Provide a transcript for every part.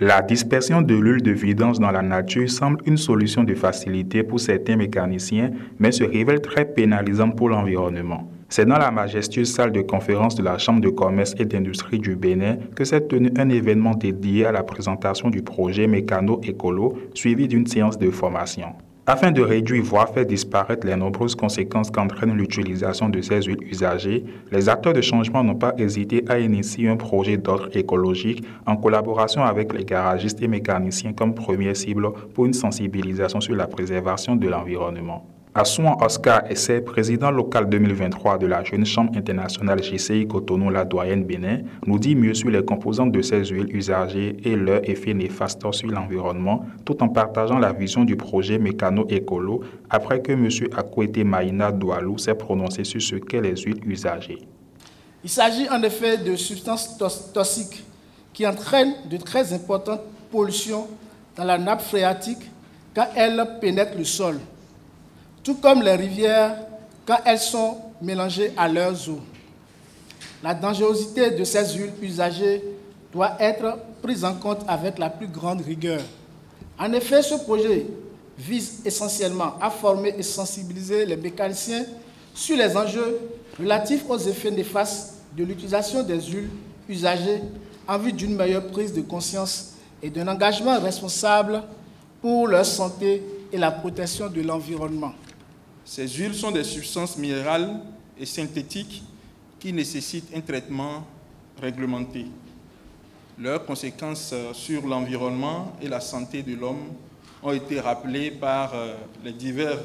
La dispersion de l'huile de vidange dans la nature semble une solution de facilité pour certains mécaniciens, mais se révèle très pénalisante pour l'environnement. C'est dans la majestueuse salle de conférence de la Chambre de commerce et d'industrie du Bénin que s'est tenu un événement dédié à la présentation du projet Mécano-Écolo, suivi d'une séance de formation. Afin de réduire voire faire disparaître les nombreuses conséquences qu'entraîne l'utilisation de ces huiles usagées, les acteurs de changement n'ont pas hésité à initier un projet d'ordre écologique en collaboration avec les garagistes et mécaniciens comme première cible pour une sensibilisation sur la préservation de l'environnement. Assouan Oscar Essay, président local 2023 de la Jeune Chambre internationale JCI Cotonou, la doyenne Bénin, nous dit mieux sur les composantes de ces huiles usagées et leur effet néfaste sur l'environnement, tout en partageant la vision du projet Mécano-Écolo après que M. Akouete Maïna Doualou s'est prononcé sur ce qu'est les huiles usagées. Il s'agit en effet de substances toxiques qui entraînent de très importantes pollutions dans la nappe phréatique quand elles pénètrent le sol, tout comme les rivières quand elles sont mélangées à leurs eaux. La dangerosité de ces huiles usagées doit être prise en compte avec la plus grande rigueur. En effet, ce projet vise essentiellement à former et sensibiliser les mécaniciens sur les enjeux relatifs aux effets néfastes de l'utilisation des huiles usagées en vue d'une meilleure prise de conscience et d'un engagement responsable pour leur santé et la protection de l'environnement. Ces huiles sont des substances minérales et synthétiques qui nécessitent un traitement réglementé. Leurs conséquences sur l'environnement et la santé de l'homme ont été rappelées par les divers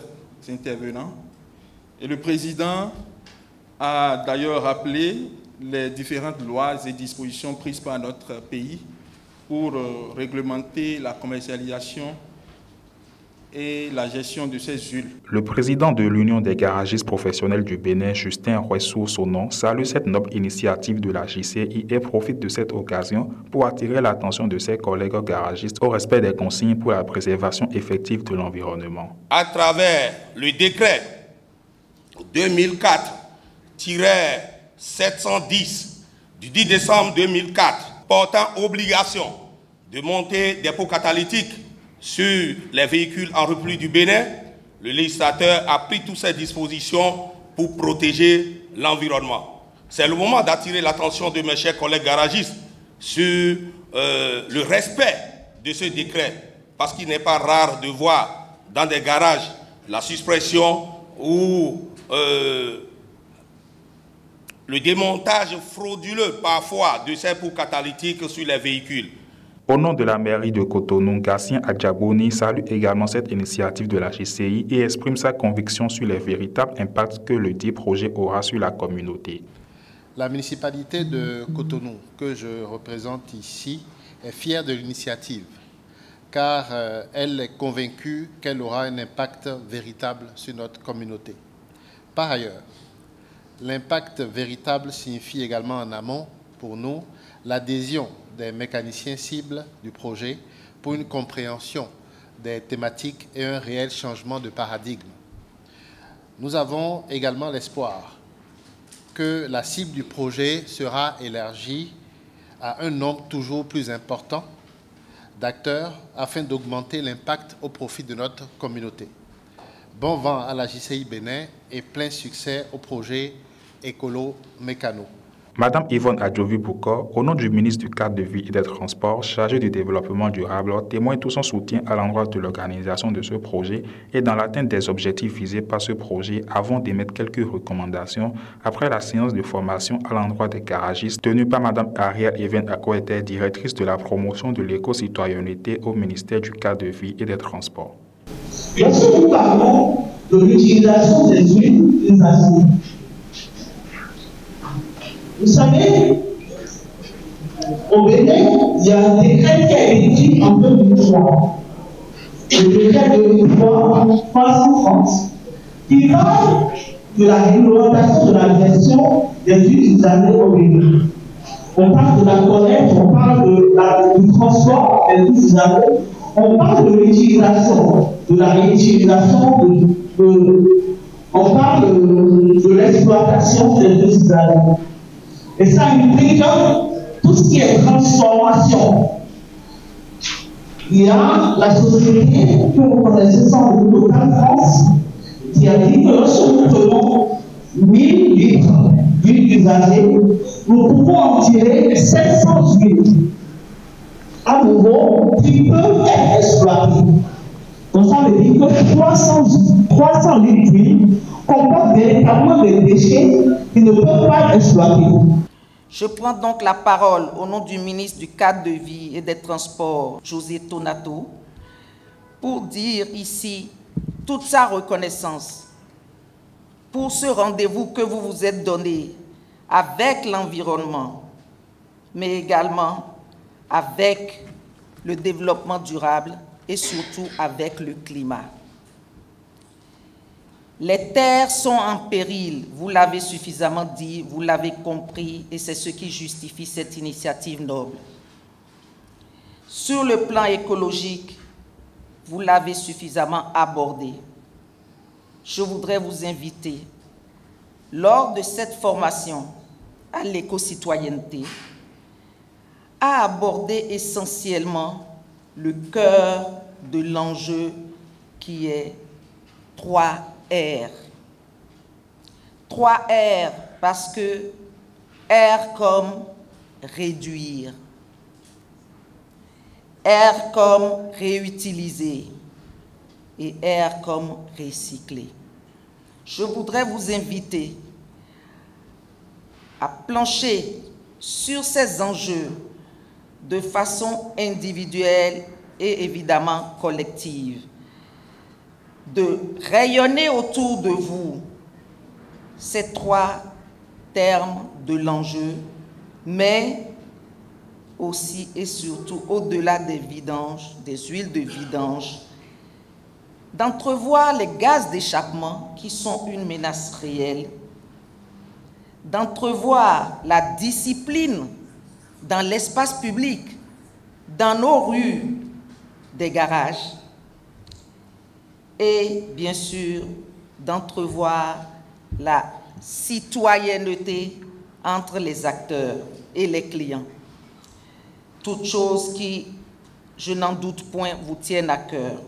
intervenants. Et le président a d'ailleurs rappelé les différentes lois et dispositions prises par notre pays pour réglementer la commercialisation et la gestion de ces huiles. Le président de l'Union des garagistes professionnels du Bénin, Justin Rouessou-Sonon, salue cette noble initiative de la JCI et profite de cette occasion pour attirer l'attention de ses collègues garagistes au respect des consignes pour la préservation effective de l'environnement. À travers le décret 2004-710 du 10 décembre 2004 portant obligation de monter des pots catalytiques sur les véhicules en repli du Bénin, le législateur a pris toutes ces dispositions pour protéger l'environnement. C'est le moment d'attirer l'attention de mes chers collègues garagistes sur le respect de ce décret, parce qu'il n'est pas rare de voir dans des garages la suppression ou le démontage frauduleux parfois de ces pots catalytiques sur les véhicules. Au nom de la mairie de Cotonou, Gatien Adjabouni salue également cette initiative de la JCI et exprime sa conviction sur les véritables impacts que le dit projet aura sur la communauté. La municipalité de Cotonou, que je représente ici, est fière de l'initiative, car elle est convaincue qu'elle aura un impact véritable sur notre communauté. Par ailleurs, l'impact véritable signifie également en amont, pour nous, l'adhésion des mécaniciens cibles du projet pour une compréhension des thématiques et un réel changement de paradigme. Nous avons également l'espoir que la cible du projet sera élargie à un nombre toujours plus important d'acteurs afin d'augmenter l'impact au profit de notre communauté. Bon vent à la JCI Bénin et plein succès au projet Écolo Mécano. Madame Yvonne Adjovi-Boukor, au nom du ministre du Cadre de Vie et des Transports, chargé du développement durable, témoigne tout son soutien à l'endroit de l'organisation de ce projet et dans l'atteinte des objectifs visés par ce projet avant d'émettre quelques recommandations après la séance de formation à l'endroit des garagistes tenue par Madame Ariel Even Akouete, directrice de la promotion de l'éco-citoyenneté au ministère du Cadre de Vie et des Transports. Lorsque nous parlons de l'utilisation des huiles usagées, vous savez, au Bénin, il y a un décret qui a été écrit en 2003. Le décret de 330 qui parle de la réglementation de la gestion des huiles usagées au Bénin. On parle de la collecte, on parle du transport des huiles usagées, on parle de l'utilisation, de la réutilisation, on parle de l'exploitation des huiles usagées. Et ça implique tout ce qui est transformation Il y a la société que vous connaissez sans doute au Cannes France, qui a dit que lorsque nous prenons 1000 litres d'huile usagée, nous pouvons en tirer 700 huiles à nouveau qui peuvent être exploitées. Donc ça veut dire que 300 litres d'huile comportent véritablement des déchets qui ne peuvent pas être exploités. Je prends donc la parole au nom du ministre du Cadre de Vie et des Transports, José Tonato, pour dire ici toute sa reconnaissance pour ce rendez-vous que vous vous êtes donné avec l'environnement, mais également avec le développement durable et surtout avec le climat. Les terres sont en péril, vous l'avez suffisamment dit, vous l'avez compris, et c'est ce qui justifie cette initiative noble. Sur le plan écologique, vous l'avez suffisamment abordé. Je voudrais vous inviter, lors de cette formation à l'éco-citoyenneté, à aborder essentiellement le cœur de l'enjeu qui est 3R. 3R parce que R comme réduire, R comme réutiliser et R comme recycler. Je voudrais vous inviter à plancher sur ces enjeux de façon individuelle et évidemment collective, de rayonner autour de vous ces 3 termes de l'enjeu, mais aussi et surtout au-delà des vidanges, des huiles de vidange, d'entrevoir les gaz d'échappement qui sont une menace réelle, d'entrevoir la discipline dans l'espace public, dans nos rues, des garages, et bien sûr d'entrevoir la citoyenneté entre les acteurs et les clients. Toutes choses qui, je n'en doute point, vous tiennent à cœur.